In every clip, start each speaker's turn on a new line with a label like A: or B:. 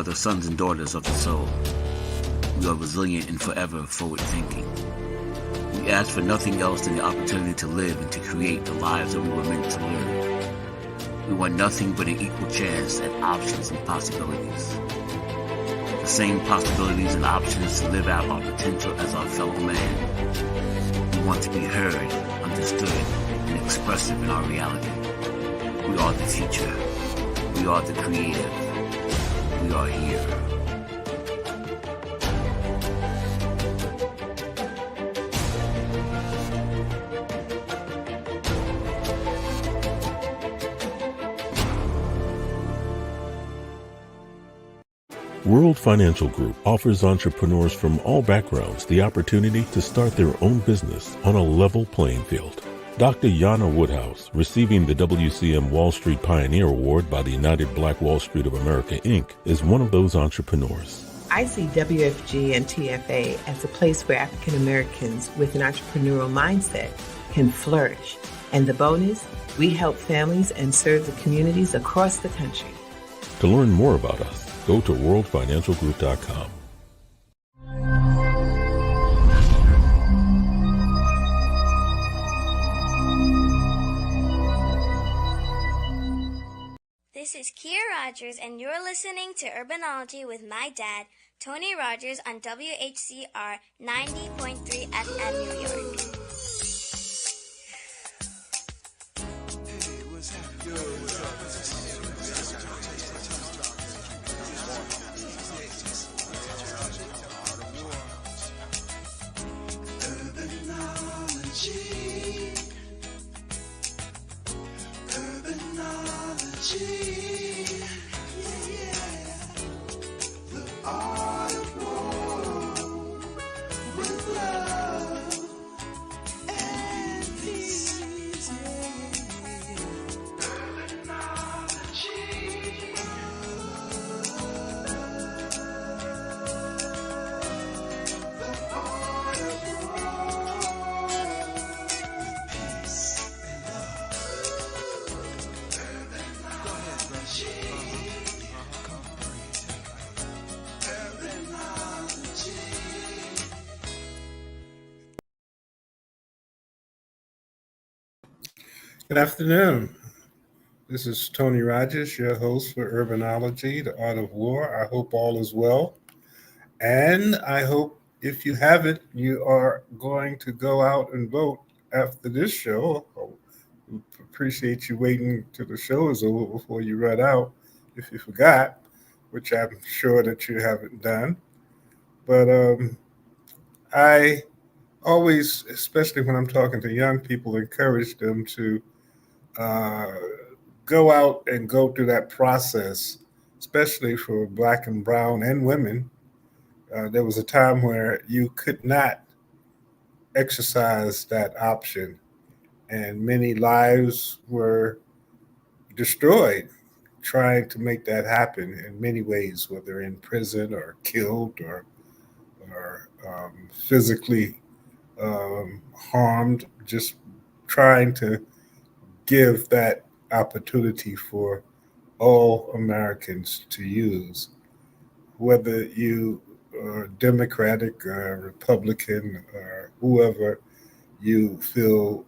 A: the sons and daughters of the soul. We are resilient and forever forward-thinking. We ask for nothing else than the opportunity to live and to create the lives that we were meant to live. We want nothing but an equal chance at options and possibilities. The same possibilities and options to live out our potential as our fellow man. We want to be heard, understood, and expressive in our reality. We are the future. We are the creative. We are here.
B: World Financial Group offers entrepreneurs from all backgrounds the opportunity to start their own business on a level playing field. Dr. Yana Woodhouse, receiving the WCM Wall Street Pioneer Award by the United Black Wall Street of America, Inc., is one of those entrepreneurs.
C: I see WFG and TFA as a place where African Americans with an entrepreneurial mindset can flourish. And the bonus, we help families and serve the communities across the country.
B: To learn more about us, go to worldfinancialgroup.com.
D: This is Kia Rogers, and you're listening to Urbanology with my dad, Tony Rogers, on WHCR 90.3 FM New York.
E: Good afternoon. This is Tony Rogers, your host for Urbanology, The Art of War. I hope all is well. And I hope if you haven't, you are going to go out and vote after this show. I appreciate you waiting till the show is over before you run out if you forgot, which I'm sure that you haven't done. But I always, especially when I'm talking to young people, encourage them to go out and go through that process, especially for Black and brown and women. There was a time where you could not exercise that option, and many lives were destroyed trying to make that happen in many ways, whether in prison or killed or physically harmed, just trying to give that opportunity for all Americans to use, whether you are Democratic or Republican or whoever you feel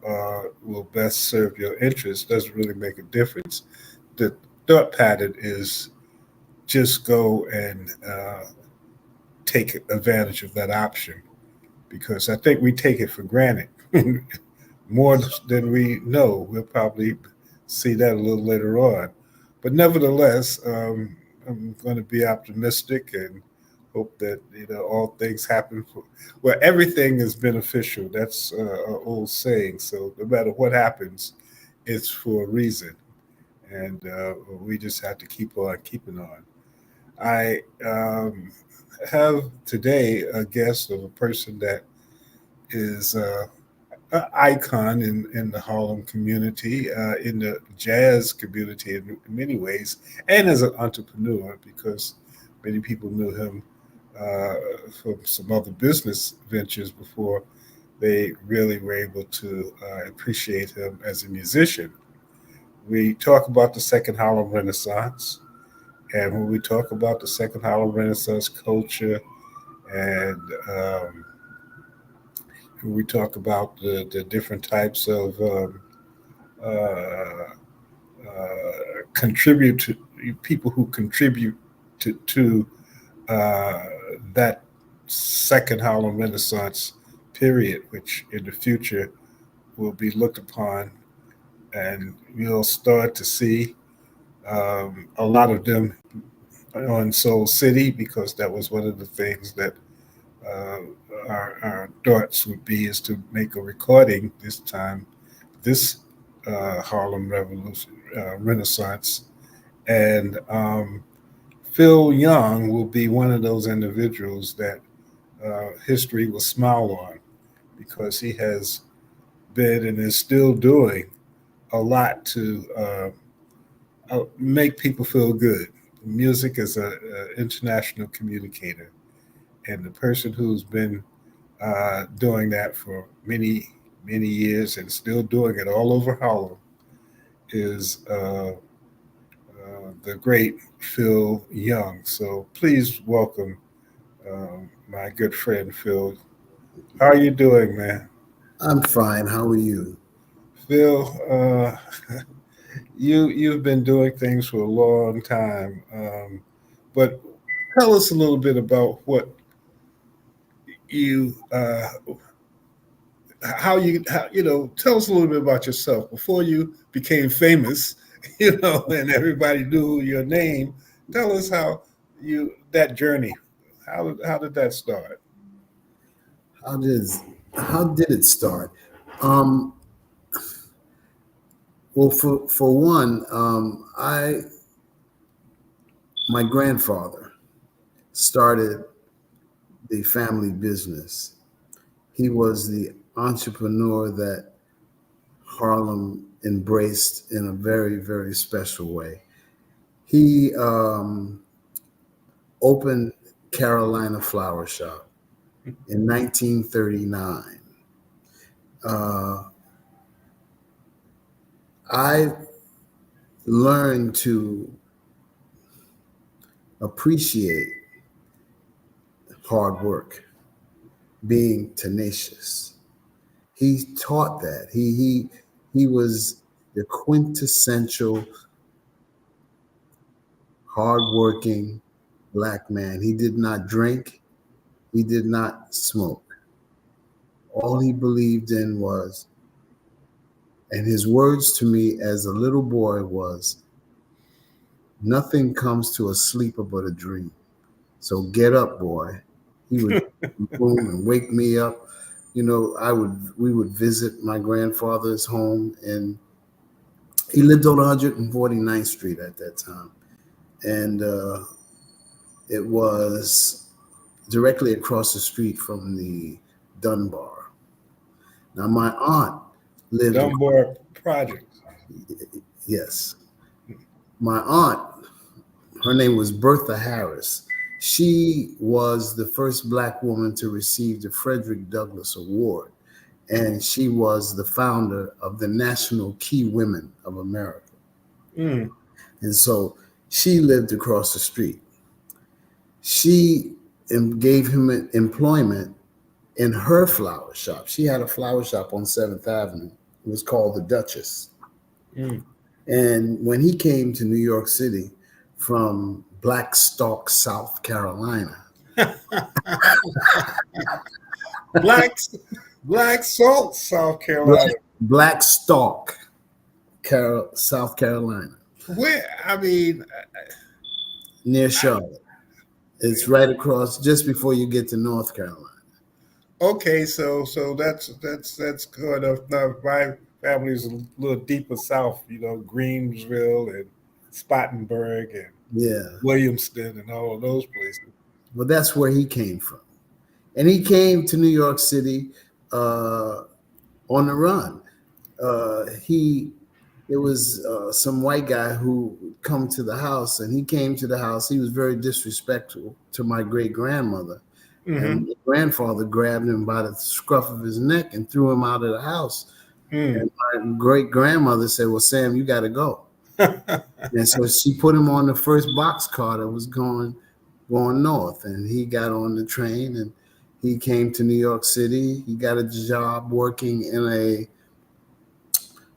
E: will best serve your interests, doesn't really make a difference. The thought pattern is just go and take advantage of that option, because I think we take it for granted. More than we know. We'll probably see that a little later on. But nevertheless, I'm going to be optimistic and hope that all things happen well, everything is beneficial. That's an old saying. So no matter what happens, it's for a reason. And we just have to keep on keeping on. I have today a guest of a person that is an icon in the Harlem community, in the jazz community in many ways, and as an entrepreneur, because many people knew him from some other business ventures before they really were able to appreciate him as a musician. We talk about the Second Harlem Renaissance, And when we talk about the Second Harlem Renaissance culture, and when we talk about the different types of uh, contribute to people who contribute to uh, that second Harlem Renaissance period, which in the future will be looked upon, and you'll start to see a lot of them on Soul City, because that was one of the things that uh, our thoughts would be, is to make a recording this time, this Harlem Revolution, Renaissance. And Phil Young will be one of those individuals that history will smile on, because he has been and is still doing a lot to make people feel good. Music is an international communicator, and the person who's been doing that for many, many years and still doing it all over Harlem is the great Phil Young. So please welcome my good friend Phil. How are you doing, man?
F: I'm fine. How are you?
E: Phil, you've been doing things for a long time, but tell us a little bit about what you tell us a little bit about yourself before you became famous, and everybody knew your name. Tell us how you that journey. How did that start?
F: How did how did it start? Um, well, for one, I my grandfather started the family business. He was the entrepreneur that Harlem embraced in a very, very special way. He opened Carolina Flower Shop in 1939. Uh, I learned to appreciate hard work, being tenacious. He taught that. He was the quintessential hardworking black man. He did not drink. He did not smoke. All he believed in was, and his words to me as a little boy was, nothing comes to a sleeper but a dream. So get up, boy. He would boom and wake me up. We would visit my grandfather's home, and he lived on 149th Street at that time. And it was directly across the street from the Dunbar. Now, my aunt lived,
E: Dunbar Project.
F: yes, my aunt, her name was Bertha Harris. She was the first black woman to receive the Frederick Douglass Award, and she was the founder of the National Key Women of America.
E: Mm.
F: And so she lived across the street. She gave him employment in her flower shop. She had a flower shop on 7th Avenue. It was called the Duchess.
E: Mm.
F: And when he came to New York City from Blackstock, South Carolina,
E: Black Black Salt, South Carolina.
F: Blackstock, South Carolina,
E: Where I mean,
F: near Charlotte. It's right across, just before you get to North Carolina.
E: okay, so that's good enough. Now my family's a little deeper south, Greensville and Spartanburg and
F: Yeah.
E: Williamston and all of those places.
F: Well, that's where he came from. And he came to New York City uh, on the run. He There was some white guy who would come to the house, and he came to the house. He was very disrespectful to my great grandmother,
E: Mm-hmm.
F: and my grandfather grabbed him by the scruff of his neck and threw him out of the house.
E: Mm.
F: And my great grandmother said, "Well, Sam, you got to go." And so she put him on the first boxcar that was going north, and he got on the train and he came to New York City. He got a job working in a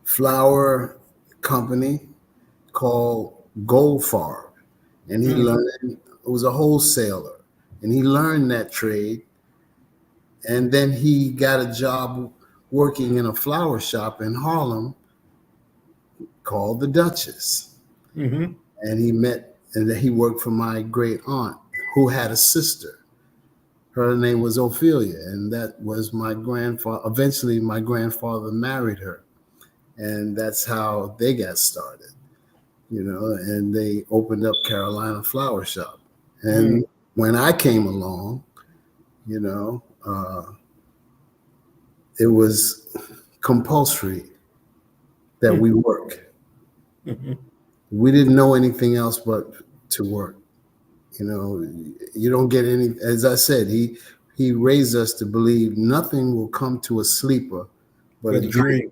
F: flower company called Goldfarb, and he learned it was a wholesaler, and he learned that trade. And then he got a job working in a flower shop in Harlem called the Duchess.
E: Mm-hmm.
F: And he worked for my great aunt who had a sister. Her name was Ophelia, and that was my grandfather. Eventually, my grandfather married her, and that's how they got started, and they opened up Carolina Flower Shop. And when I came along, it was compulsory that we work. We didn't know anything else but to work. You don't get any. As I said, he raised us to believe nothing will come to a sleeper but a dream.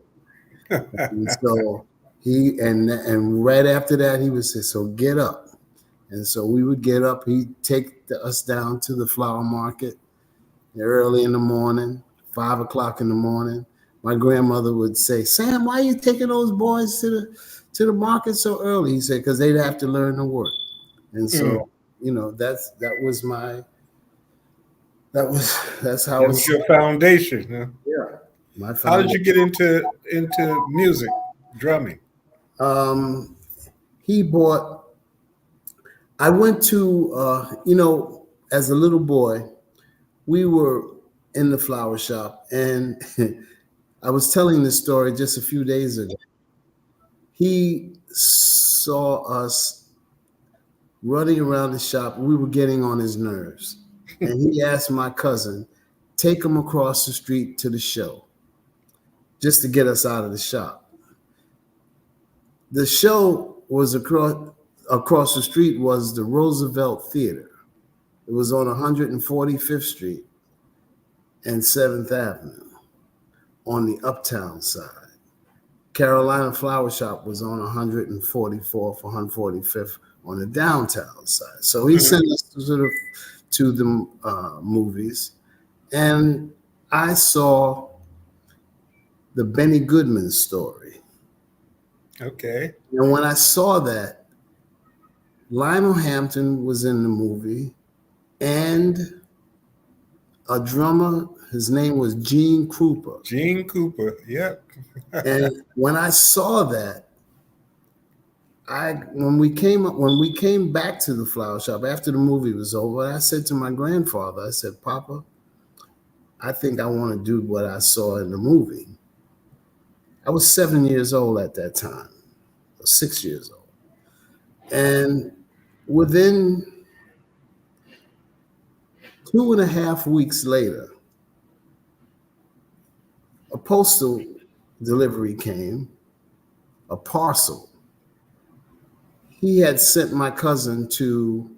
F: And so and right after that he would say, "So get up." And so we would get up. He'd take us down to the flower market early in the morning, 5 o'clock in the morning. My grandmother would say, "Sam, why are you taking those boys to the market so early?" He said, "Because they'd have to learn to work." And so, that's how
E: That was your foundation. Huh?
F: Yeah, my
E: How did
F: foundation.
E: you get into music, drumming?
F: He bought. I went to, as a little boy, we were in the flower shop, and I was telling this story just a few days ago. He saw us running around the shop. We were getting on his nerves, and he asked my cousin, take him across the street to the show, just to get us out of the shop. The show was across the street was the Roosevelt Theater. It was on 145th Street and 7th Avenue on the uptown side. Carolina Flower Shop was on 144th, 145th on the downtown side. So he sent us to the movies, and I saw the Benny Goodman Story.
E: Okay.
F: And when I saw that, Lionel Hampton was in the movie, and a drummer, his name was Gene Krupa.
E: Gene Cooper, yep.
F: And when I saw that, when we came back to the flower shop after the movie was over, I said to my grandfather, I said, "Papa, I think I want to do what I saw in the movie." I was 7 years old at that time, or 6 years old. And within 2.5 weeks later, a postal delivery came, a parcel. He had sent my cousin to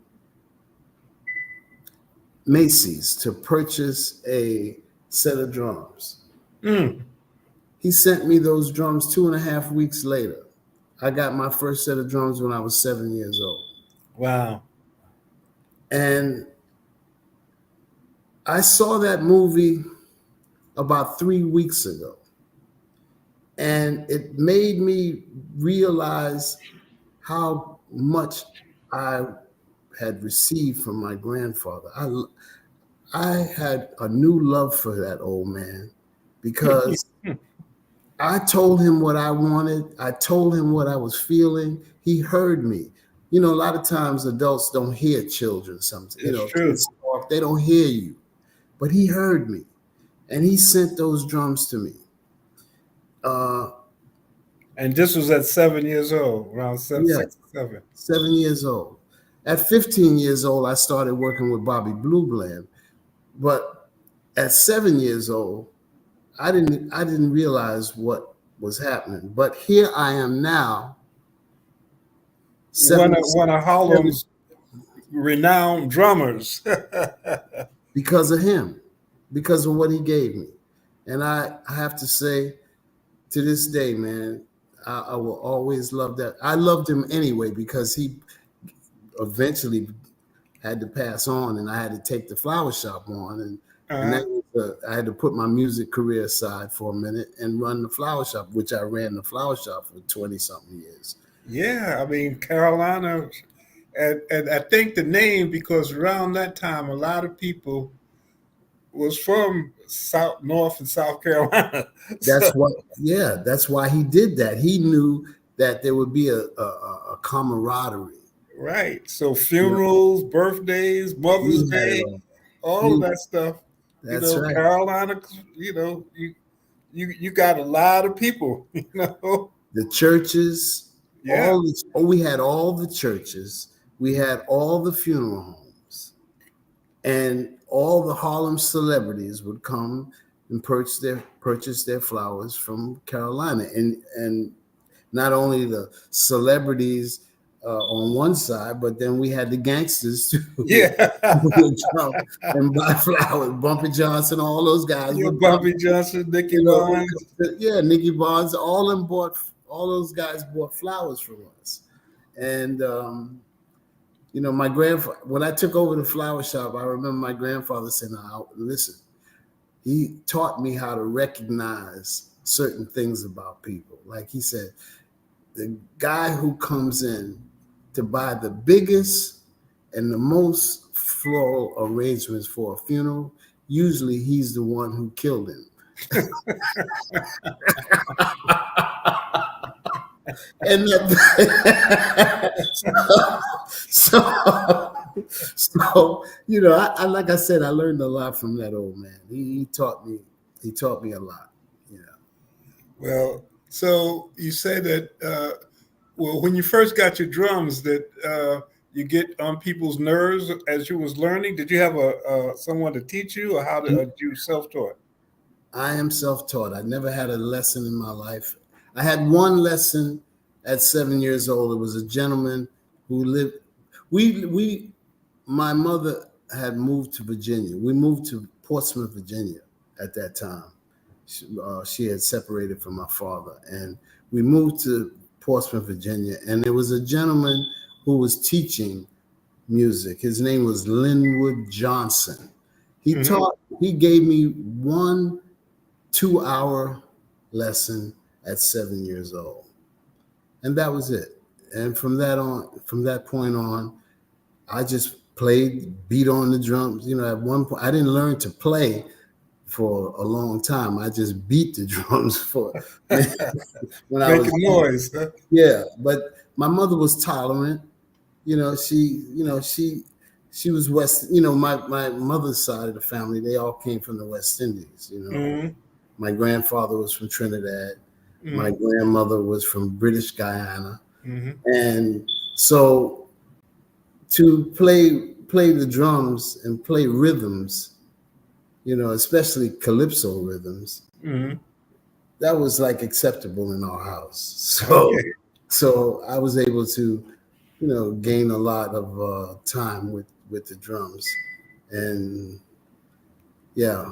F: Macy's to purchase a set of drums. He sent me those drums 2.5 weeks later. I got my first set of drums when I was 7 years old.
E: Wow.
F: And I saw that movie about 3 weeks ago. And it made me realize how much I had received from my grandfather. I had a new love for that old man because I told him what I wanted. I told him what I was feeling. He heard me. A lot of times adults don't hear children.
E: It's true.
F: Kids talk, they don't hear you. But he heard me, and he sent those drums to me.
E: And this was at 7 years old, around 6 or 7.
F: 7 years old. At 15 years old, I started working with Bobby Blue Bland. But at 7 years old, I didn't realize what was happening. But here I am now.
E: One of Harlem's renowned drummers.
F: Because of him, because of what he gave me. And I have to say, to this day, man, I will always love that. I loved him anyway because he eventually had to pass on, and I had to take the flower shop on, and
E: Uh-huh.
F: that was, I had to put my music career aside for a minute and run the flower shop, which I ran the flower shop for 20 something years.
E: Yeah, I mean Carolina, and I think the name because around that time a lot of people was from South, North, and South Carolina. So
F: That's what, yeah, that's why he did that. He knew that there would be a camaraderie.
E: right, so
F: You know,
E: funerals, birthdays, Mother's
F: he had it
E: Day,
F: all.
E: all of
F: He,
E: that stuff.
F: that's right.
E: Carolina. You got a lot of people.
F: The churches,
E: Yeah,
F: we had all the churches, we had all the funeral homes, and all the Harlem celebrities would come and purchase their flowers from Carolina, and not only the celebrities on one side, but then we had the gangsters too.
E: yeah.
F: Who would come and buy flowers. Bumpy Johnson, all those guys
E: Yeah,
F: would come.
E: Bumpy Johnson, Nicky
F: You know,
E: Barnes.
F: yeah, Nicky Barnes, all those guys bought flowers from us. And my grandfather, when I took over the flower shop, I remember my grandfather saying, "Now, listen," he taught me how to recognize certain things about people. Like he said, the guy who comes in to buy the biggest and the most floral arrangements for a funeral, usually he's the one who killed him. And so, I like I said, I learned a lot from that old man. He taught me. He taught me a lot. You know,
E: Well, so you say that well, when you first got your drums, that you get on people's nerves as you was learning. Did you have a someone to teach you, or how did you self taught?
F: I am self-taught. I never had a lesson in my life. I had one lesson at 7 years old. It was a gentleman who lived. We my mother had moved to Virginia. We moved to Portsmouth, Virginia at that time. She had separated from my father, and we moved to Portsmouth, Virginia. And there was a gentleman who was teaching music. His name was Linwood Johnson.
E: Hmm.
F: He gave me 1 2 hour lesson at 7 years old. And that was it. And from that point on, I just played, beat on the drums. At one point, I didn't learn to play for a long time. I just beat the drums for when I was
E: Making
F: young.
E: noise. Huh?
F: Yeah, but my mother was tolerant. She was West. My mother's side of the family, they all came from the West Indies.
E: Hmm.
F: My grandfather was from Trinidad. My
E: Hmm.
F: grandmother was from British Guyana,
E: Hmm.
F: and so to play the drums and play rhythms, especially calypso rhythms,
E: Hmm.
F: that was like acceptable in our house. So,
E: Okay.
F: so I was able to, gain a lot of time with the drums, and yeah.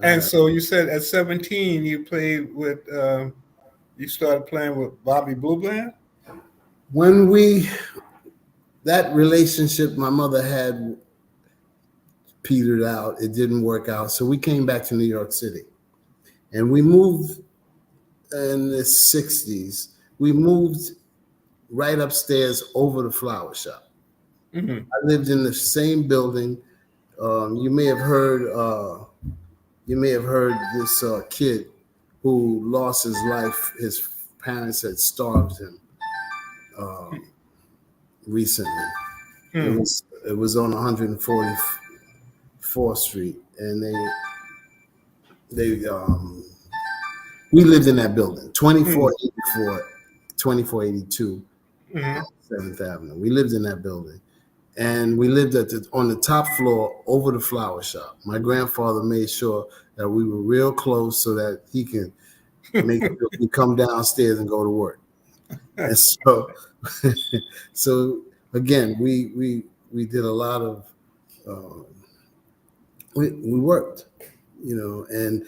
E: And
F: Uh,
E: so you said at 17 you played with you started playing with Bobby Blue Bland.
F: when that relationship my mother had petered out, it didn't work out, so we came back to New York City, and we moved in the 60s. We moved right upstairs over the flower shop.
E: Hmm.
F: I lived in the same building. You may have heard. You may have heard this kid who lost his life. His parents had starved him recently.
E: Hmm.
F: It was on 144th Street, and they we lived in that building,
E: Hmm.
F: 2484, 2482
E: Hmm.
F: 7th Avenue. We lived in that building, and we lived on the top floor over the flower shop. My grandfather made sure that we were real close so that he can make sure we come downstairs and go to work. And so, so again, we did a lot of uh, we worked, and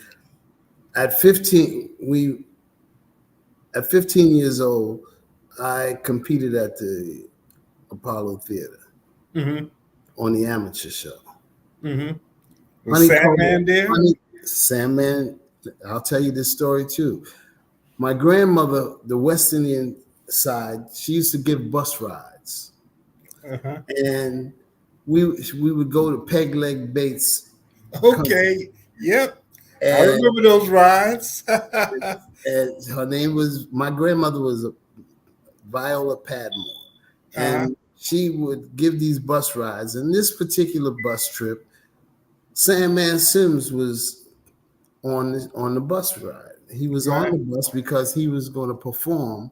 F: at 15 we at 15 years old, I competed at the Apollo Theater
E: Mm-hmm.
F: on the amateur show.
E: Mm-hmm. Was
F: Honeycomb,
E: Sandman there?
F: Sandman. I'll tell you this story too. My grandmother, the West Indian side, she used to give bus rides,
E: Uh-huh.
F: and we would go to Peg Leg Bates country,
E: Okay. Yep. I
F: and
E: remember those rides.
F: and her name was, my grandmother was Viola Padmore,
E: Uh-huh.
F: and she would give these bus rides. And this particular bus trip, Sandman Sims was on the bus ride. He was on
E: Right.
F: the bus because he was going to perform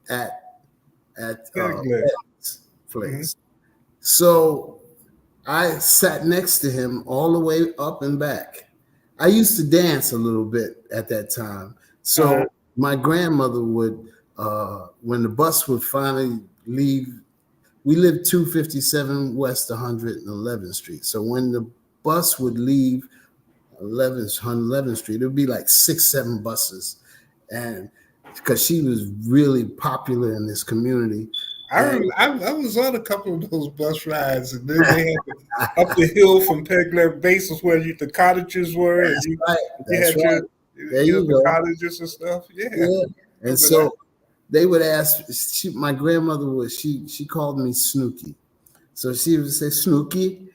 F: at
E: Piglet.
F: Ed's
E: Mm-hmm.
F: place. So I sat next to him all the way up and back. I used to dance a little bit at that time.
E: Uh-huh.
F: So my grandmother would, when the bus would finally leave, we lived 257 West 111th Street. So when the bus would leave 11th Street, it would be like 6, 7 buses. And because she was really popular in this community.
E: I remember I was on a couple of those bus rides, and then they had to, up the hill from Pegler Base was where the cottages were, and
F: That's right.
E: you
F: That's
E: had your,
F: right. There
E: you know,
F: you
E: the
F: go.
E: cottages and stuff. Yeah,
F: Yeah. And
E: remember that.
F: so they would ask, my grandmother was, she called me Snooky. So she would say, Snooky,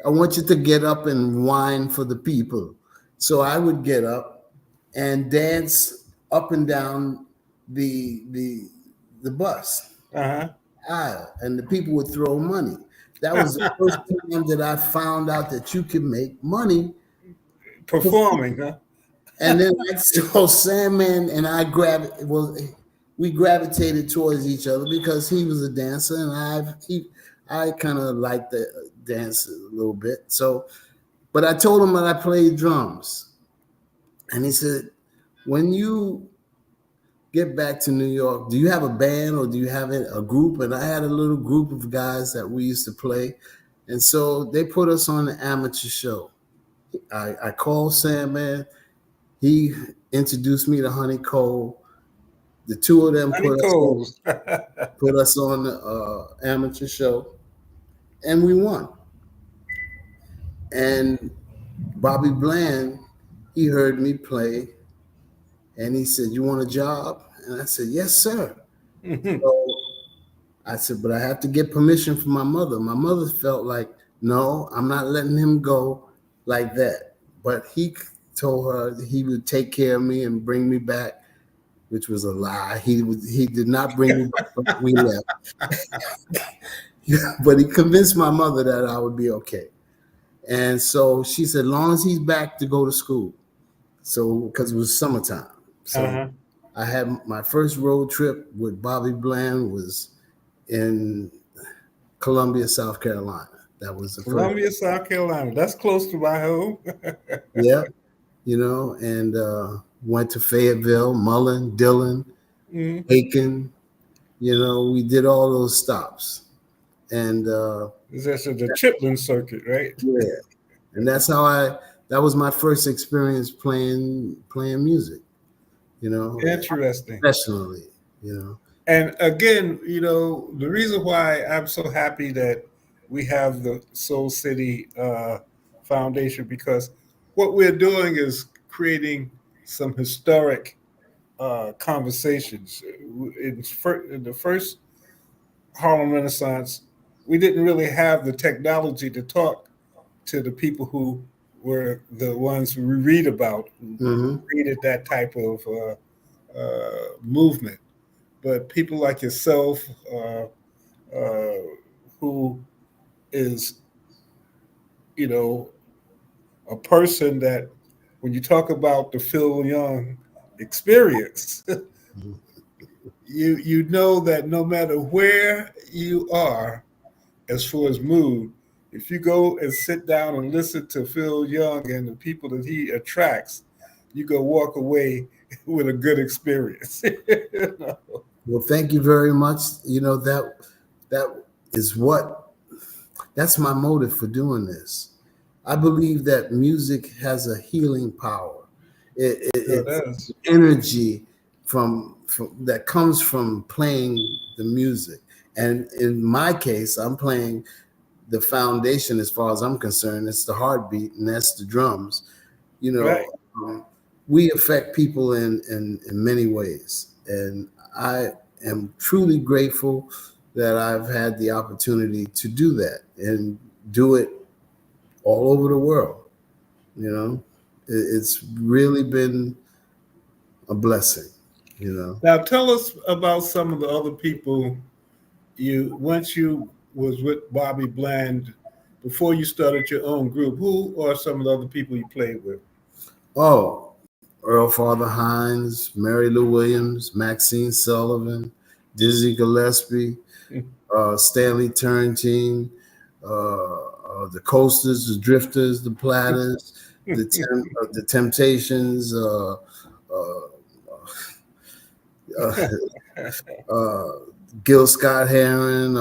F: I want you to get up and whine for the people. So I would get up and dance up and down the bus
E: Uh-huh.
F: aisle, and the people would throw money. That was the first time that I found out that you can make money.
E: Performing, huh?
F: And then so Sandman and I we gravitated towards each other because he was a dancer and I kind of liked the dance a little bit. So, but I told him that I played drums, and he said, "When you get back to New York, do you have a band or do you have a group?" And I had a little group of guys that we used to play, and so they put us on the amateur show. I called Sandman. He introduced me to Honey Cole. The two of them
E: Honey Coles.
F: put us on the amateur show, and we won. And Bobby Bland, he heard me play, and he said, "You want a job?" And I said, "Yes, sir." So I said, "But I have to get permission from my mother." My mother felt like, "No, I'm not letting him go like that." But he told her that he would take care of me and bring me back, which was a lie. He did not bring me back when we left. But he convinced my mother that I would be okay. And so she said, long as he's back to go to school. So, because it was summertime. So
E: Uh-huh.
F: I had my first road trip with Bobby Bland was in Columbia, South Carolina. That was the first.
E: Columbia, South Carolina. That's close to my home.
F: Yeah, and went to Fayetteville, Mullen, Dillon,
E: Mhm.
F: Aiken. We did all those stops. And
E: That's the Chitlin circuit, right?
F: yeah, and that was my first experience playing music,
E: Interesting.
F: professionally,
E: And again, the reason why I'm so happy that we have the Soul City Foundation, because what we're doing is creating some historic conversations. In the first Harlem Renaissance, we didn't really have the technology to talk to the people who were the ones we read about, who
F: hmm
E: created that type of movement. But people like yourself, uh, who is, you know, a person that, when you talk about the Phil Young experience, you know that no matter where you are, as far as mood, if you go and sit down and listen to Phil Young and the people that he attracts, you go walk away with a good experience. You know?
F: Well, thank you very much. That is that's my motive for doing this. I believe that music has a healing power.
E: Sure
F: It's
E: does.
F: energy from that comes from playing the music. And in my case, I'm playing the foundation as far as I'm concerned. It's the heartbeat, and that's the drums. You
E: Right.
F: know, we affect people in many ways. And I am truly grateful that I've had the opportunity to do that and do it all over the world. You know, it's really been a blessing, you know.
E: Now tell us about some of the other people you once you was with Bobby Bland before you started your own group. Who are some of the other people you played with?
F: Oh, Earl Father Hines, Mary Lou Williams, Maxine Sullivan, Dizzy Gillespie, Stanley Turrentine, the Coasters, the Drifters, the Platters, the Temptations, uh, uh, Gil Scott Heron.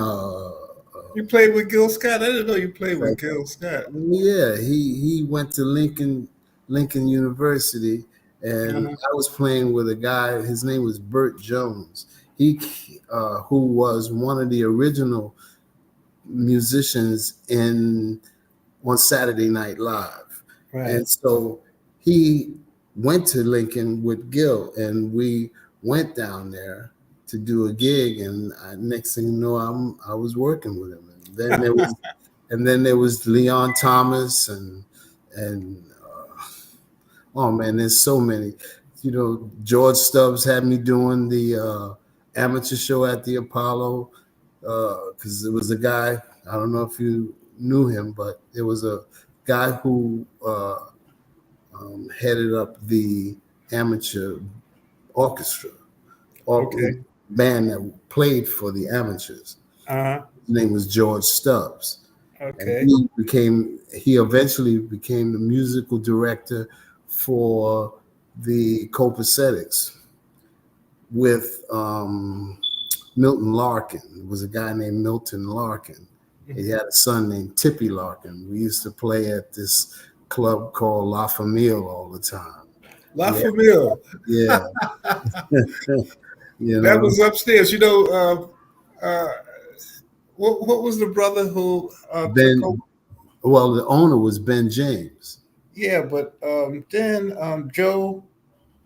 E: You played with Gil Scott? I didn't know you played with Gil Scott.
F: Yeah, he went to Lincoln University, and I was playing with a guy. His name was Burt Jones. He who was one of the original musicians in on Saturday Night Live,
E: Right.
F: and so he went to Lincoln with Gil, and we went down there to do a gig. And next thing you know, I was working with him, and then there was Leon Thomas and oh man, there's so many. You know, George Stubbs had me doing the amateur show at the Apollo because it was a guy. I don't know if you knew him, but there was a guy who headed up the amateur orchestra or
E: Okay.
F: band that played for the amateurs. His name was George Stubbs. And
E: Okay.
F: he eventually became the musical director for the Copacetics with Milton Larkin. It was a guy named Milton Larkin. He had a son named Tippy Larkin. We used to play at this club called La Famille all the time.
E: La Famille.
F: Yeah. You
E: That
F: know,
E: was upstairs. You know, what was the brother who took over?
F: well, the owner was Ben James.
E: Yeah, but then Joe,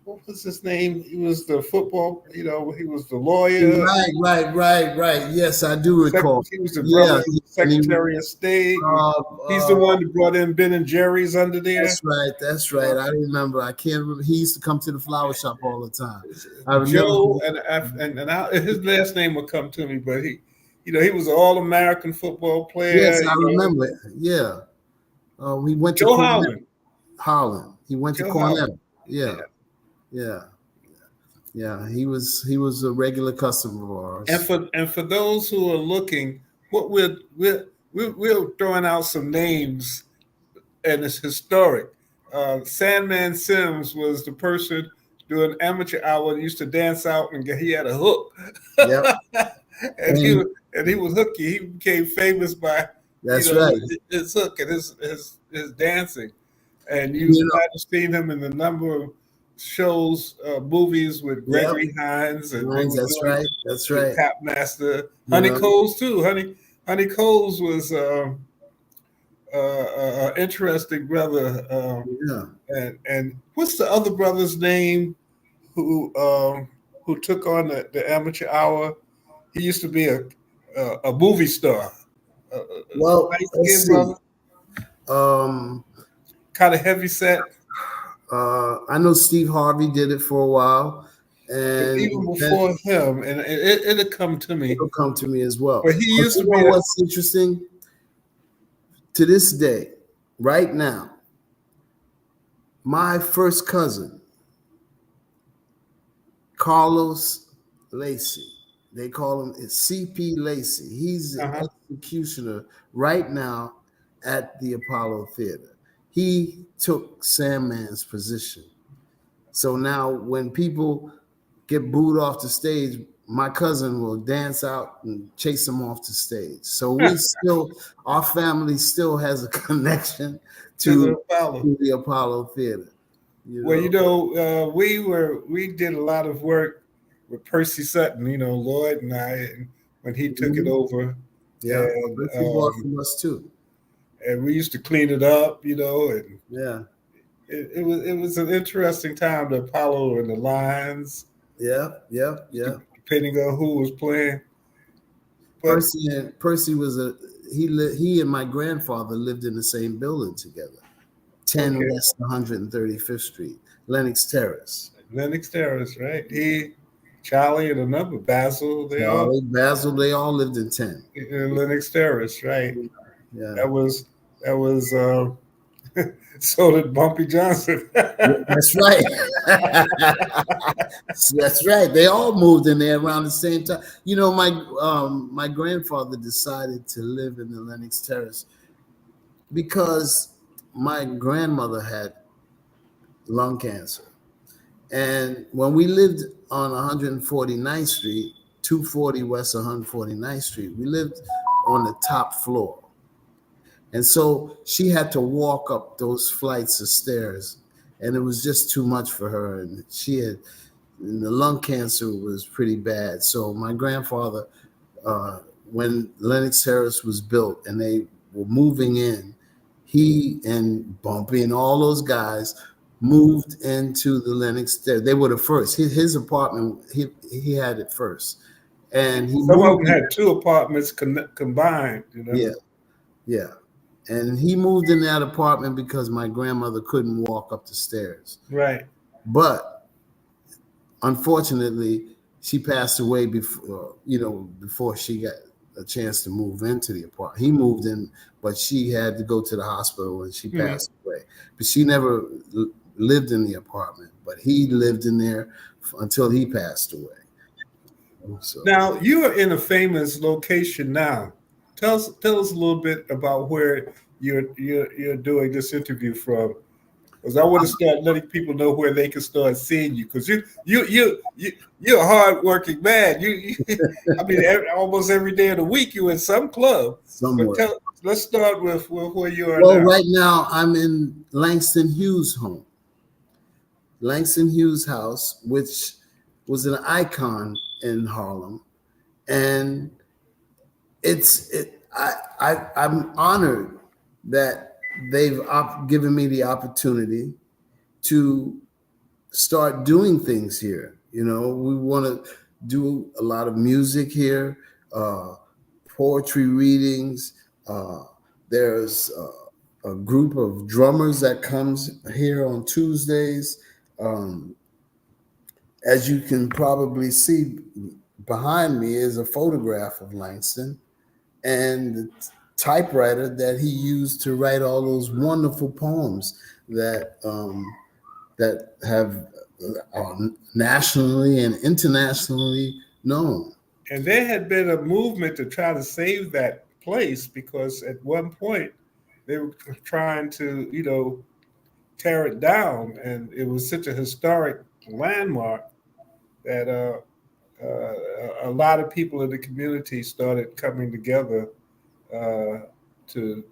E: what was his name? He was the football. You know, he was the lawyer.
F: Right. Yes, I do recall.
E: He was the
F: Yeah,
E: brother of the Secretary of State. He's the one that brought in Ben and Jerry's under there.
F: That's right. I remember. I can't remember. He used to come to the flower shop all the time. I remember.
E: Joe his last name would come to me, but he was an All-American football player.
F: Yes, I remember. Yeah, we went to
E: Joe
F: Cornell. Holland. He went to
E: Joe
F: Cornell.
E: Holland.
F: Yeah. He was a regular customer of ours.
E: And for those who are looking, what we're throwing out some names, and it's historic. Sandman Sims was the person doing amateur hour that used to dance out, and he had a hook.
F: Yep.
E: and he was hooky. He became famous by
F: that's right.
E: his hook and his dancing. And you might have seen him in a number of shows, movies with Gregory Hines. And
F: That's right.
E: Tapmaster. Honey Coles too. Honey Coles was interesting brother. And what's the other brother's name who took on the amateur hour? He used to be a movie star.
F: Well, let's see.
E: Kind of heavy set.
F: I know Steve Harvey did it for a while, and
E: even before him, and it'll come to me.
F: It'll come to me as well.
E: But he used to be.
F: What's interesting to this day, right now, my first cousin, Carlos Lacey. They call him CP Lacey. He's the executioner right now at the Apollo Theater. He took Sandman's position. So now when people get booed off the stage, my cousin will dance out and chase them off the stage. So our family still has a connection to the Apollo Theater.
E: Well, we did a lot of work with Percy Sutton, Lloyd and I, and when he took it
F: Mhm.
E: over,
F: Yeah,
E: and
F: Percy bought from us too.
E: we used to clean it up, and
F: Yeah,
E: it was an interesting time. The Apollo and the Lions,
F: yeah, yeah, yeah.
E: depending on who was playing. But
F: Percy was he and my grandfather lived in the same building together, 10
E: okay,
F: West 135th Street, Lenox Terrace.
E: Lennox Terrace, right? Charlie, and another Basil, they all
F: Charlie, Basil, they all lived in 10.
E: in Lennox Terrace, right?
F: Yeah.
E: That was so did Bumpy Johnson.
F: Yeah, that's right. That's right. They all moved in there around the same time. My grandfather decided to live in the Lenox Terrace because my grandmother had lung cancer. And when we lived on 149th Street, 240 West 149th Street, we lived on the top floor. And so she had to walk up those flights of stairs, and it was just too much for her. And the lung cancer was pretty bad. So my grandfather, when Lenox Terrace was built and they were moving in, he and Bumpy and all those guys moved into the Lenox Terrace. They were the first. His apartment, he had it first, and he
E: Some of
F: moved.
E: them had two apartments combined.
F: Yeah, yeah. And he moved in that apartment because my grandmother couldn't walk up the stairs.
E: Right.
F: But unfortunately, she passed away before she got a chance to move into the apartment. He moved in, but she had to go to the hospital and she passed away. But she never lived in the apartment, but he lived in there until he passed away. So,
E: Now you are in a famous location now. Tell us a little bit about where you're doing this interview from, because I want to start letting people know where they can start seeing you. Because you're a hardworking man. I mean, almost every day of the week you're in some club.
F: somewhere.
E: But let's start with where you are
F: Well,
E: now.
F: right now I'm in Langston Hughes' home. Langston Hughes' house, which was an icon in Harlem, and I'm honored that they've given me the opportunity to start doing things here. We want to do a lot of music here, poetry readings. There's a group of drummers that comes here on Tuesdays. As you can probably see behind me is a photograph of Langston and the typewriter that he used to write all those wonderful poems that have nationally and internationally known.
E: And there had been a movement to try to save that place, because at one point they were trying to, tear it down, and it was such a historic landmark that a lot of people in the community started coming together to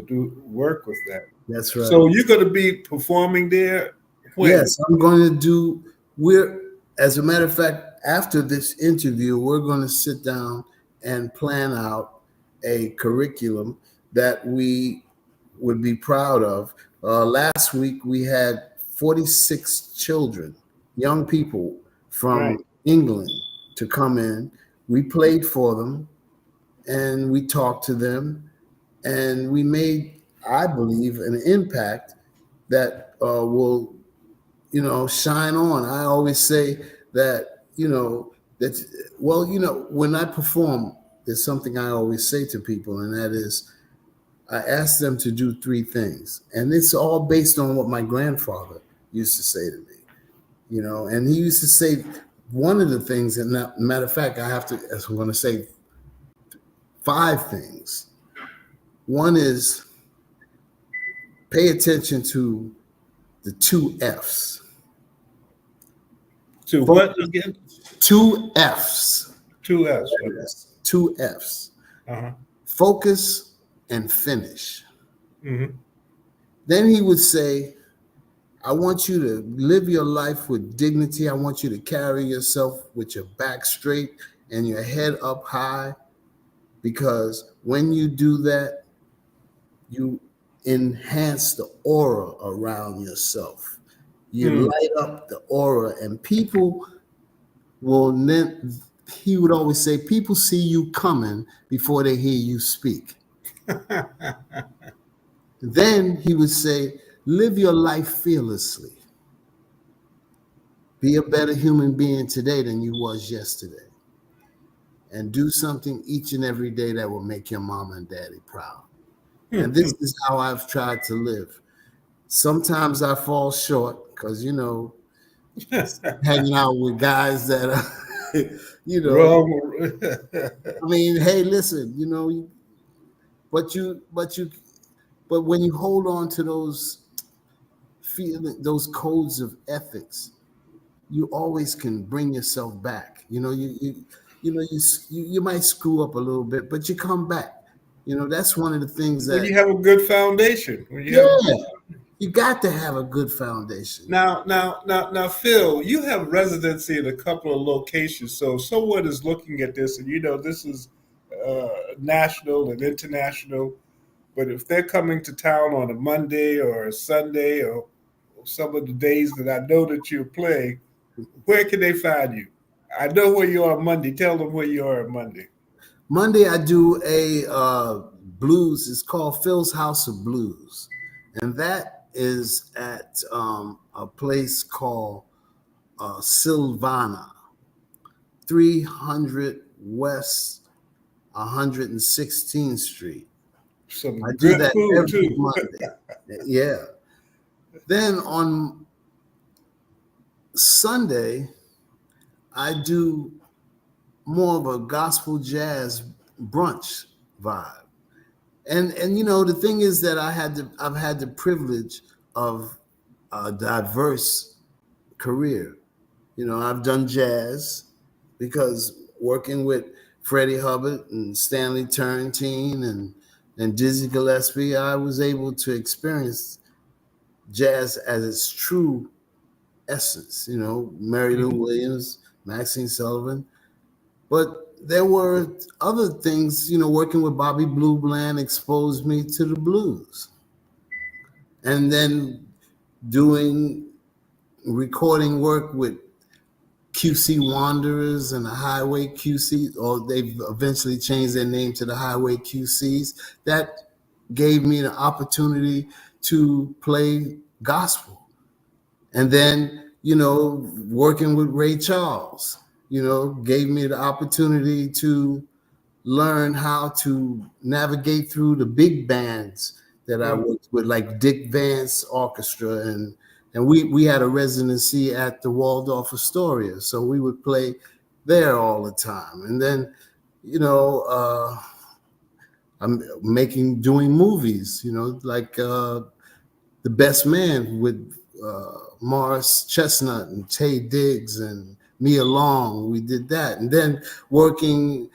E: do work with that.
F: That's right.
E: So you're going to be performing there when?
F: Yes, I'm going to do. As a matter of fact, after this interview, we're going to sit down and plan out a curriculum that we would be proud of. Last week, we had 46 children, young people from
E: Right.
F: England to come in. We played for them and we talked to them, and we made, I believe, an impact that will shine on. I always say that, when I perform, there's something I always say to people, and that is, I ask them to do three things. And it's all based on what my grandfather used to say to me, and he used to say one of the things, and matter of fact, I'm going to say 5 things. One is pay attention to the 2 F's.
E: To what again?
F: 2 F's.
E: 2 F's.
F: 2 F's.
E: Uh-huh.
F: Focus and finish.
E: Mm-hmm.
F: Then he would say, I want you to live your life with dignity. I want you to carry yourself with your back straight and your head up high, because when you do that, you enhance the aura around yourself. You
E: Hmm.
F: light up the aura, and people will then, he would always say, people see you coming before they hear you speak. Then he would say, live your life fearlessly. Be a better human being today than you was yesterday. And do something each and every day that will make your mama and daddy proud. And this is how I've tried to live. Sometimes I fall short because, hanging out with guys that are,
E: Wrong.
F: I mean, hey, listen, but but when you hold on to those those codes of ethics, you always can bring yourself back. You might screw up a little bit, but you come back. That's one of the things
E: When
F: that,
E: you have a good foundation. When you have a good
F: yeah, you got to have a good foundation.
E: now, Phil, you have residency in a couple of locations. So if someone is looking at this, and this is national and international. But if they're coming to town on a Monday or a Sunday or some of the days that I know that you're playing, where can they find you? I know where you are Monday. Tell them where you are on Monday.
F: Monday, I do a blues. It's called Phil's House of Blues, and that is at a place called Silvana, 300 West 116th Street. I
E: Some
F: do
E: good
F: that
E: food
F: every
E: too.
F: Monday. Yeah. Then on Sunday, I do more of a gospel jazz brunch vibe. And the thing is that I've had the privilege of a diverse career. I've done jazz because working with Freddie Hubbard and Stanley Turrentine and Dizzy Gillespie, I was able to experience jazz as its true essence. Mary Lou Williams, Maxine Sullivan, but there were other things. Working with Bobby Blue Bland exposed me to the blues, and then doing recording work with QC Wanderers and the Highway QC, or they've eventually changed their name to the Highway QCs. That gave me the opportunity to play gospel. And then, working with Ray Charles, gave me the opportunity to learn how to navigate through the big bands that I worked with, like Dick Vance Orchestra, and we had a residency at the Waldorf Astoria, so we would play there all the time. And then, I'm doing movies, like The Best Man with Morris Chestnut and Tay Diggs and Mia Long. We did that. And then working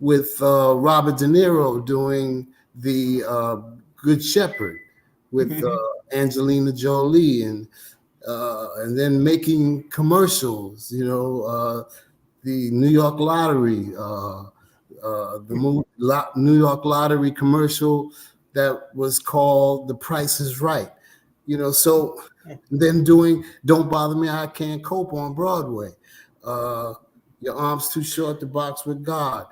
F: with Robert De Niro doing the Good Shepherd with Angelina Jolie, and then making commercials, the New York Lottery, New York Lottery commercial that was called The Price is Right. So then doing Don't Bother Me, I Can't Cope on Broadway. Uh, Your Arms Too Short to Box with God.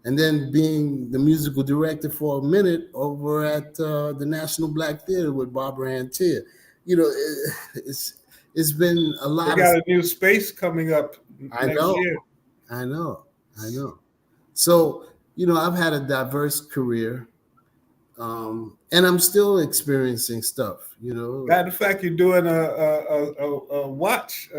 F: And then being the musical director for a minute over at the National Black Theater with Barbara Ann-Tier. It's been a
E: They
F: lot of.
E: got a new space coming up
F: I
E: next
F: know,
E: year.
F: I know, I know. So, I've had a diverse career, and I'm still experiencing stuff,
E: Matter of fact, you're doing a watch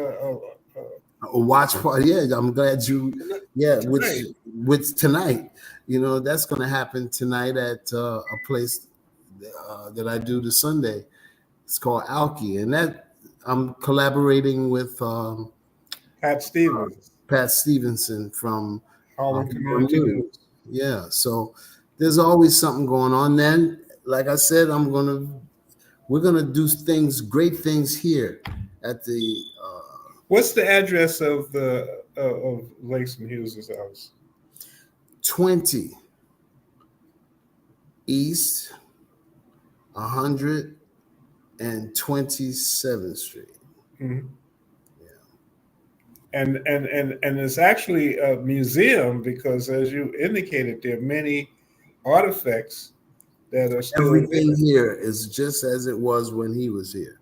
F: a watch party. Yeah, I'm glad you, yeah,
E: tonight.
F: which tonight, that's going to happen tonight at a place that I do the Sunday. It's called Alki, and that I'm collaborating with
E: Pat Stevens,
F: Pat Stevenson from
E: Harlem
F: Harlem
E: Community
F: News.
E: News.
F: Yeah, so there's always something going on. Then, like I said, I'm going to We're gonna do things, great things here at the
E: What's the address of the of Langston Hughes's house?
F: 20 East 127th Street.
E: Mhm. And it's actually a museum because, as you indicated, there are many artifacts that are still
F: Everything
E: there.
F: here is just as it was when he was here.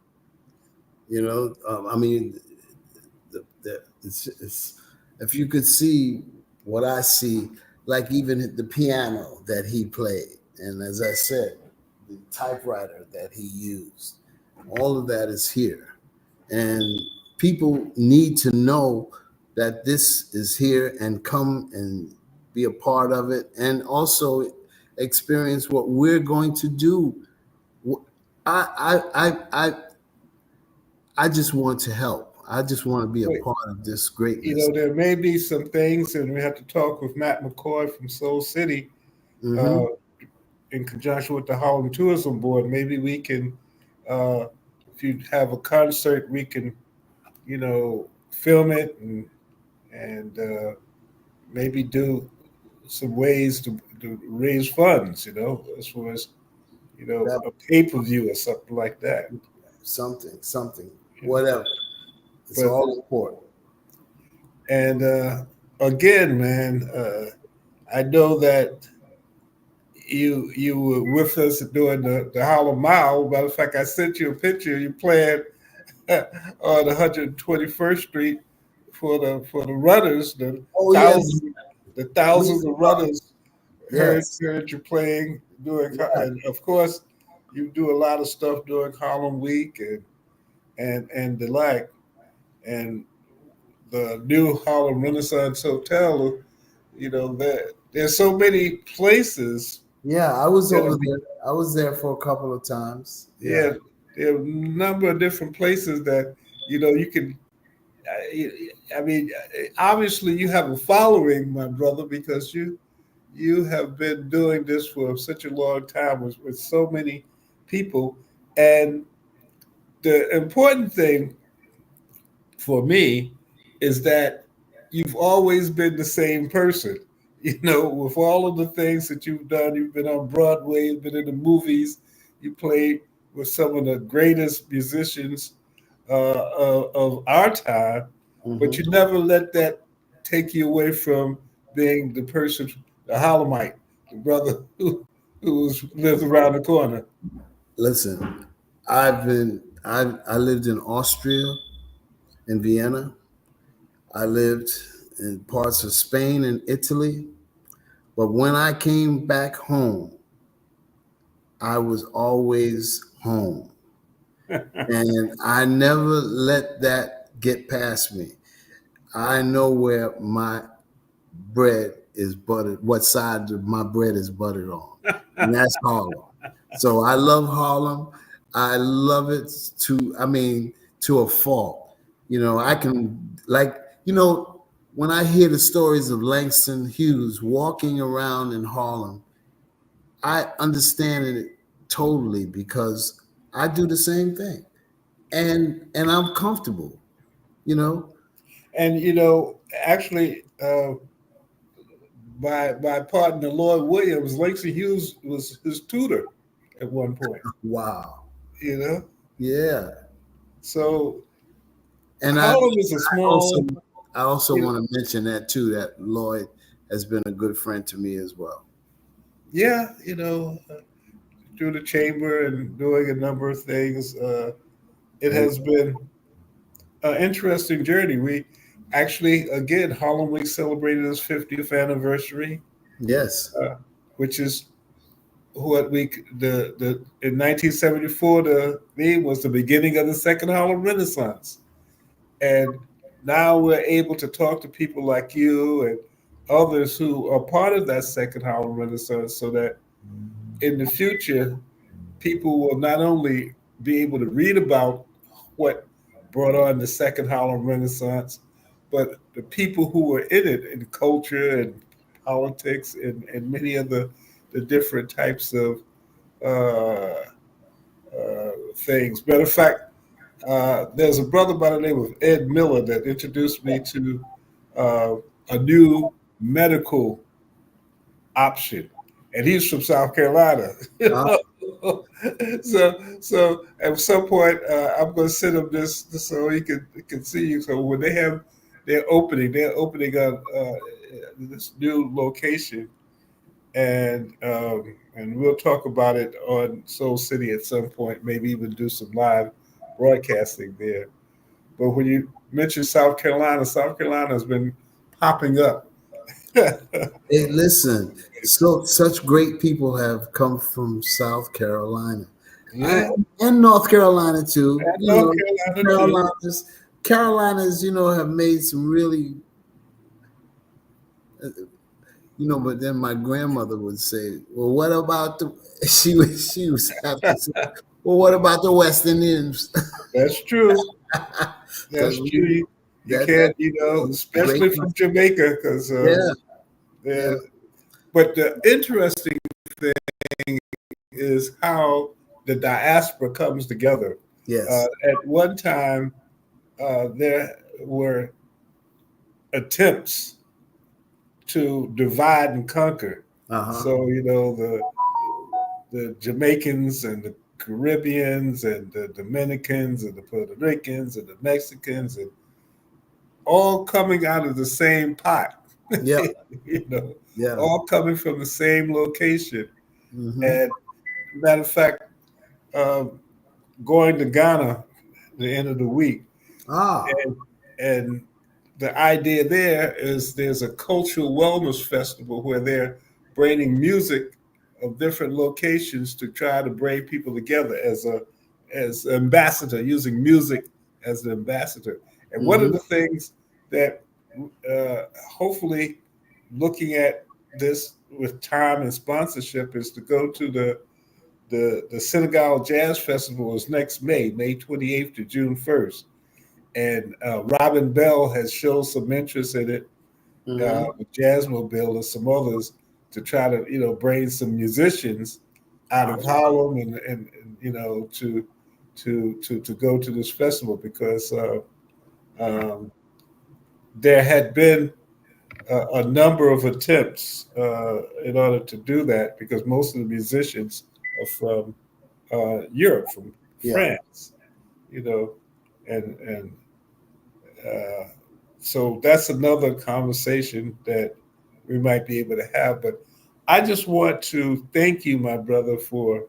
F: You know, I mean, it's if you could see what I see, like even the piano that he played, and as I said, the typewriter that he used, all of that is here, and people need to know that this is here and come and be a part of it, and also experience what we're going to do. I just want to help. I just want to be a
E: But,
F: part of this
E: you
F: greatness.
E: know, there may be some things, and we have to talk with Matt McCoy from Soul City uh,
F: Hmm.
E: in conjunction with the Harlem Tourism Board. Maybe we can, uh, if you have a concert, we can, film it and maybe do some ways to raise funds. As far as
F: That
E: a pay per view or something like that.
F: something,
E: You know,
F: whatever. It's
E: but
F: all important.
E: and again, man, I know that you were with us during the Harlem Mile. Matter of fact, I sent you a picture. You playing on 121st Street for the runners,
F: Oh yes,
E: thousands of runners
F: yes,
E: heard you playing during,
F: yeah.
E: and of course, you do a lot of stuff during Harlem Week and the like, and the new Harlem Renaissance Hotel. There's so many places
F: Yeah, I was
E: that
F: over
E: are,
F: there. I was there for a couple of times. Yeah.
E: yeah, there are a number of different places that you can. I mean, obviously, you have a following, my brother, because you have been doing this for such a long time with so many people. And the important thing for me is that you've always been the same person. With all of the things that you've done, you've been on Broadway, you've been in the movies, you played with some of the greatest musicians of our time, but
F: Hmm.
E: you never let that take you away from being the person, the Harlemite, the brother lives around the corner.
F: Listen, I lived in Austria, in Vienna. I lived in parts of Spain and Italy. But when I came back home, I was always home. And I never let that get past me. I know where my bread is buttered, what side of my bread is buttered on, and that's Harlem. So I love Harlem. I love it to a fault. I can, when I hear the stories of Langston Hughes walking around in Harlem, I understand it totally because I do the same thing. And I'm comfortable, you know.
E: And actually, my partner Lloyd Williams, Langston Hughes was his tutor at one point.
F: Wow.
E: You know,
F: Yeah.
E: so
F: And
E: Harlem is a
F: also
E: small.
F: I also
E: You know,
F: want to mention that too, that Lloyd has been a good friend to me as well.
E: yeah, through the chamber and doing a number of things. It
F: And
E: has been an interesting journey. We actually, again, Harlem Week celebrated its 50th anniversary,
F: yes.
E: uh, which is what we the in 1974 the theme was the beginning of the second Harlem Renaissance, and now we're able to talk to people like you and others who are part of that second Harlem Renaissance, so that in the future people will not only be able to read about what brought on the second Harlem Renaissance, but the people who were in it in culture and politics and many of the different types of uh, things. Matter of fact, there's a brother by the name of Ed Miller that introduced me to uh, a new medical option, and he's from South Carolina. You
F: Uh,
E: know? So at some point, I'm going to send him this so he can see you. So when they have they're opening up this new location, and we'll talk about it on Soul City at some point. Maybe even do some live broadcasting there. But when you mention South Carolina has been popping up.
F: hey, listen, so such great people have come from South Carolina.
E: Yeah,
F: And North Carolina too.
E: and North Carolina too.
F: Carolinas, have made some really, but then my grandmother would say, "Well, what about the?" She was have to say, "Well, what about the West Indians?"
E: That's true.
F: Because
E: That's true. You
F: that
E: can't,
F: great,
E: especially from Jamaica, because
F: yeah, yeah,
E: but the interesting thing is how the diaspora comes together.
F: yes,
E: At one time, there were attempts to divide and conquer.
F: uh-huh,
E: So the Jamaicans and the Caribbeans and the Dominicans and the Puerto Ricans and the Mexicans and all coming out of the same pot.
F: yeah,
E: you know,
F: yeah,
E: all coming from the same location.
F: mm-hmm.
E: And matter of fact, um, going to Ghana the end of the week,
F: Ah,
E: and the idea there is there's a cultural wellness festival where they're bringing music of different locations to try to bring people together as ambassador, using music as the ambassador. And one of
F: mm-hmm.
E: the things that hopefully looking at this with time and sponsorship is to go to the Senegal Jazz Festival is next May 28th to June 1st. And Robin Bell has shown some interest in it
F: Mm-hmm.
E: with Jazzmobile and some others to try to bring some musicians out of Harlem and to go to this festival because um, there had been a number of attempts in order to do that because most of the musicians are from Europe, from
F: Yeah.
E: France, you know, and uh, so that's another conversation that we might be able to have. But I just want to thank you, my brother, for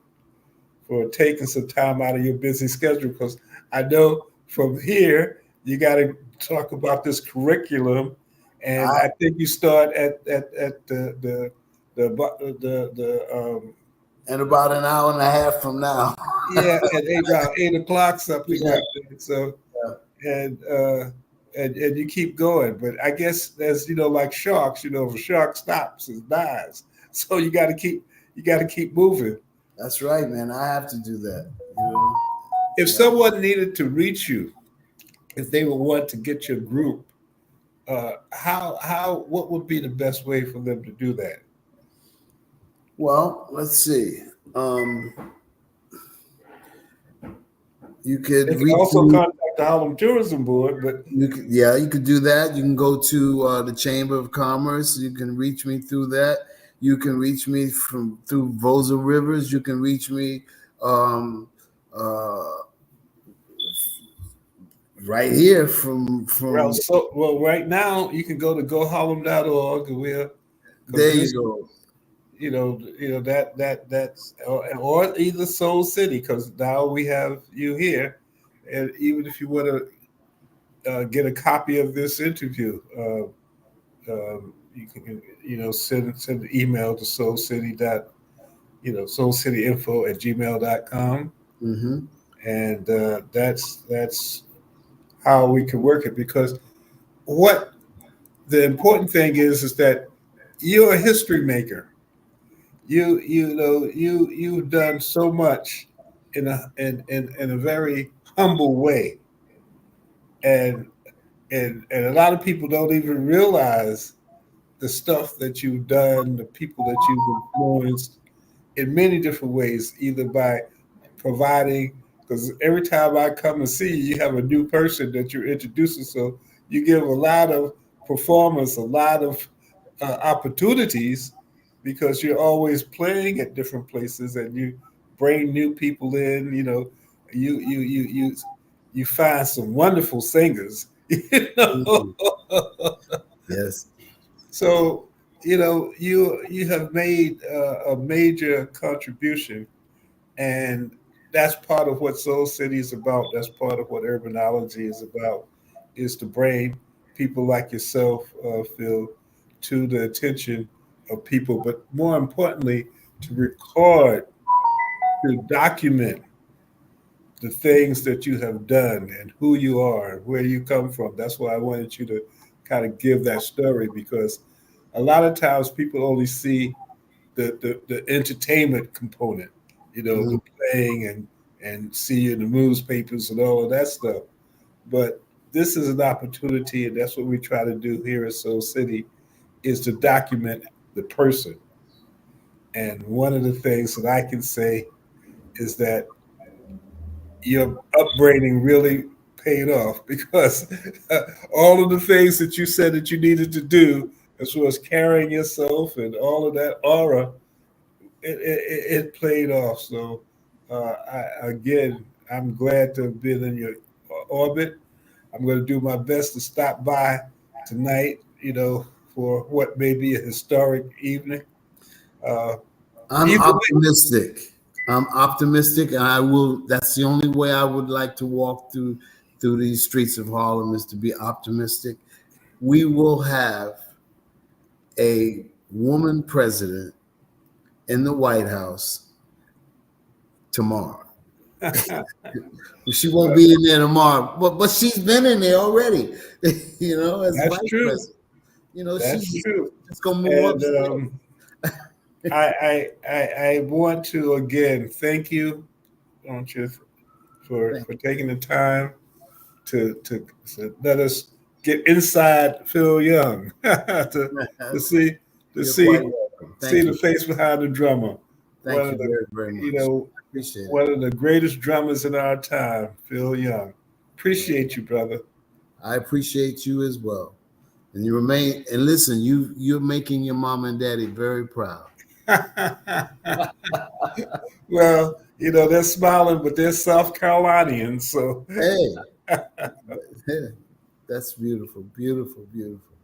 E: taking some time out of your busy schedule because I know from here you got to talk about this curriculum, and
F: I,
E: I think you start at the
F: in about an hour and a half from now.
E: yeah at around 8 o'clock something
F: Yeah.
E: like that. So and and you keep going. But I guess as like sharks, if a shark stops, it dies. So you got to keep moving.
F: That's right, man. I have to do that.
E: If
F: Yeah.
E: someone needed to reach you, if they would want to get your group, how what would be the best way for them to do that?
F: Well, let's see. You could
E: They can
F: reach
E: also
F: me.
E: contact the Harlem Tourism Board, but
F: You could do that. You can go to the Chamber of Commerce. You can reach me through that. You can reach me through Vosa Rivers. You can reach me um, uh, right here from.
E: right now you can go to goharlem.org and because
F: There
E: this
F: you go.
E: that's or either Soul City because now we have you here, and even if you want to get a copy of this interview, you can send an email to soulcityinfo@gmail.com,
F: Mm-hmm.
E: and that's how we can work it because what the important thing is that you're a history maker. You've done so much in a very humble way, and and a lot of people don't even realize the stuff that you've done, the people that you've influenced in many different ways, either by providing, because every time I come and see you, you have a new person that you're introducing. So you give a lot of performers a lot of opportunities because you're always playing at different places and you bring new people in. You find some wonderful singers.
F: Mhm. Yes.
E: So you have made a major contribution, and that's part of what Soul City is about. That's part of what Urbanology is about, is to bring people like yourself, Phil, to the attention of people, but more importantly, to record, to document the things that you have done and who you are and where you come from. That's why I wanted you to kind of give that story, because a lot of times people only see the entertainment component,
F: Mhm.
E: the playing and see you in the newspapers and all of that stuff. But this is an opportunity, and that's what we try to do here at Soul City, is to document the person. And one of the things that I can say is that your upbringing really paid off, because all of the things that you said that you needed to do, as well as carrying yourself and all of that aura, it played off. So, again, I'm glad to have been in your orbit. I'm going to do my best to stop by tonight, for what may be a historic evening. Uh,
F: I'm
E: either way,
F: optimistic. I'm optimistic, and I will. That's the only way I would like to walk through these streets of Harlem, is to be optimistic. We will have a woman president in the White House tomorrow. She won't be in there tomorrow, but she's been in there already. As
E: that's
F: vice
E: true.
F: president. She's
E: That's true.
F: just gonna move
E: And
F: upstairs.
E: I want to again thank you, don't you, for
F: Thank
E: taking the time to let us get inside Phil Young, to
F: you.
E: see to
F: You're quite
E: see
F: welcome.
E: see
F: Thank
E: the
F: you.
E: face behind the drummer. One
F: Thank
E: of
F: you
E: the
F: very, very
E: you
F: much.
E: know
F: I appreciate it.
E: one of the greatest drummers in our time, Phil Young. Appreciate you, brother.
F: I appreciate you as well. And you remain and listen, you're making your mom and daddy very proud.
E: Well, they're smiling, but they're South Carolinians, so.
F: Hey, that's beautiful, beautiful, beautiful.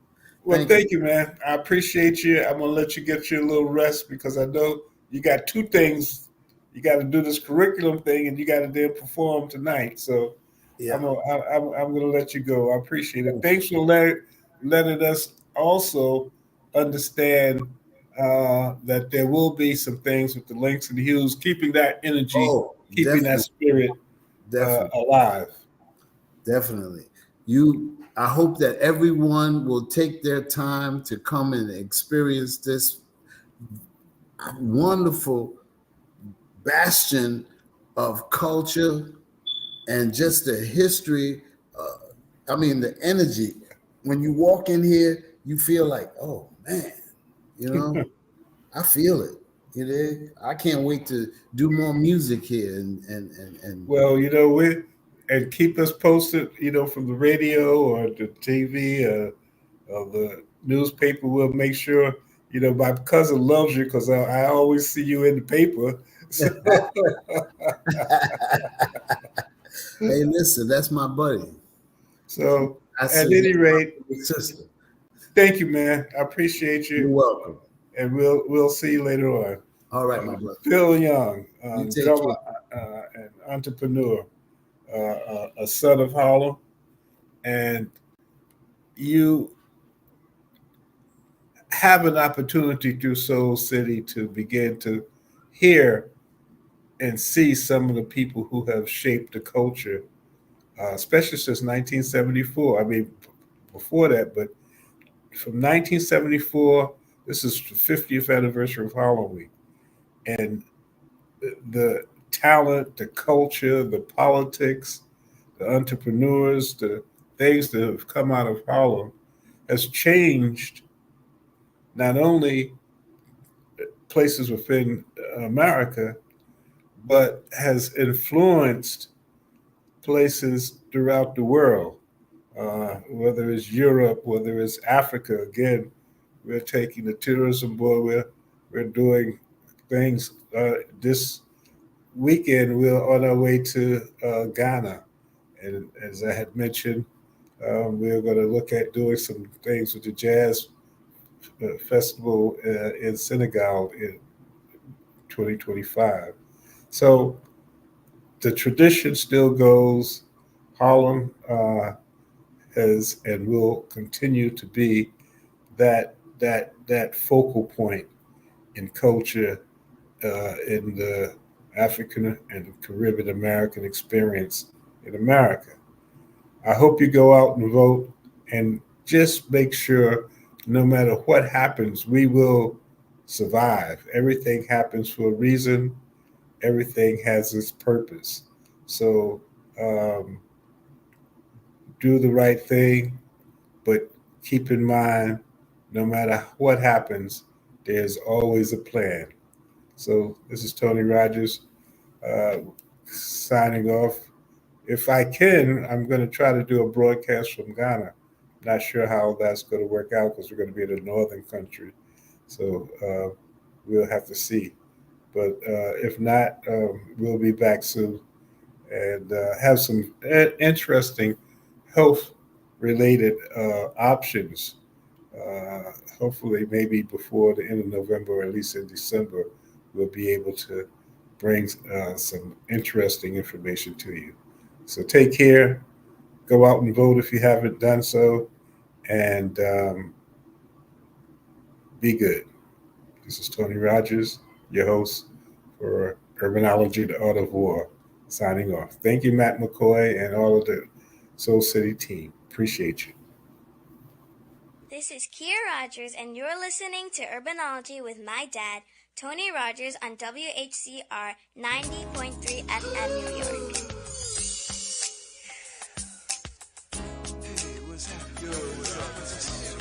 E: Well,
F: Thank you.
E: thank you, man. I appreciate you. I'm gonna let you get your little rest, because I know you got two things. You got to do this curriculum thing, and you got to then perform tonight. So
F: Yeah.
E: I'm gonna let you go. I appreciate it.
F: Thank you.
E: Thanks for letting us also understand that there will be some things with the links and the hues, keeping that energy,
F: Oh,
E: keeping that
F: definitely,
E: spirit
F: definitely,
E: alive.
F: definitely. I hope that everyone will take their time to come and experience this wonderful bastion of culture and just the history. I mean, the energy. When you walk in here, you feel like, oh man, you know, I feel it. I can't wait to do more music here and
E: Well, and keep us posted, from the radio or the TV or the newspaper. We'll make sure, my cousin loves you, because I always see you in the paper. So,
F: hey, listen, that's my buddy.
E: so
F: I
E: at
F: said
E: any
F: that's my
E: rate,
F: little sister.
E: thank you, man. I appreciate
F: You're
E: you,
F: welcome.
E: and we'll see you later on.
F: All right, my brother.
E: Phil Young,
F: You take
E: drummer
F: care.
E: and entrepreneur, a son of Harlem, and you have an opportunity through Soul City to begin to hear and see some of the people who have shaped the culture, especially since 1974. I mean, before that, but from 1974, this is the 50th anniversary of Harlem Week. And the talent, the culture, the politics, the entrepreneurs, the things that have come out of Harlem has changed not only places within America, but has influenced places throughout the world, whether it's Europe, whether it's Africa. Again, we're taking the tourism board. We're doing things. This weekend, we're on our way to Ghana, and as I had mentioned, we're going to look at doing some things with the jazz festival in Senegal in 2025. So the tradition still goes. Harlem has and will continue to be that focal point in culture in the African and Caribbean American experience in America. I hope you go out and vote and just make sure no matter what happens, we will survive. Everything happens for a reason, everything has its purpose. So um, do the right thing, but keep in mind no matter what happens, there's always a plan. So this is Tony Rogers uh, signing off. If I can, I'm going to try to do a broadcast from Ghana. Not sure how that's going to work out because we're going to be in a northern country. So we'll have to see. But if not, we'll be back soon and have some interesting health related options. Hopefully, maybe before the end of November or at least in December, we'll be able to bring some interesting information to you. So take care. Go out and vote if you haven't done so, and be good. This is Tony Rogers, your host for Urbanology, the Art of War, signing off. Thank you, Matt McCoy, and all of the Soul City team. Appreciate you.
D: This is Kia Rogers, and you're listening to Urbanology with my dad, Tony Rogers, on WHCR 90.3 FM New York.
G: Go ahead, bro.